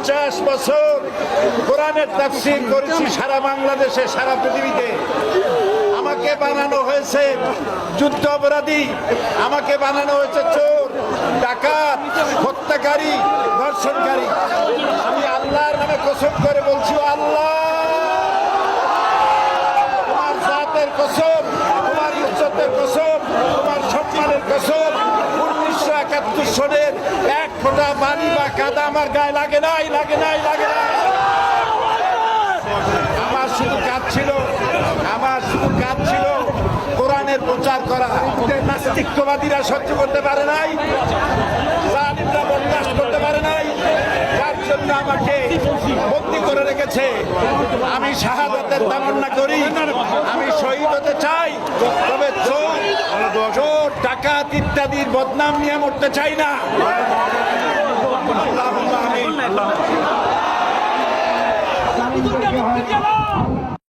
50 বছর কোরআনের তাফসীর করেছি সারা বাংলাদেশে, সারা পৃথিবীতে। আমাকে বানানো হয়েছে যুদ্ধ অপরাধী, আমাকে বানানো হয়েছে চোর, ডাকাত, হত্যাকারী, ধর্ষণকারী। আমি আল্লাহর নামে কসম করে বলছি, আল্লাহ তোমার জাতের কসম, তোমার ইজ্জতের কসম, তোমার সম্মানের কসম, 1971 সনের এক ফোঁটা পানি বা কাদা আমার গায়ে লাগে নাই, লাগে নাই, লাগে নাই। আমার শুধু কাজ ছিল কোরআনের প্রচার করা। নাস্তিকবাদীরা সহ্য করতে পারে নাই, জালিমরা বরদাস্ত করতে পারে নাই, যার জন্য আমাকে বন্দী করে রেখেছে। আমি শাহাদাতের তামান্না করি, আমি শহীদ হতে চাই, তবে চোর, ডাকাত ইত্যাদির বদনাম নিয়ে মরতে চাই না। আল্লাহুম্মা আমিন।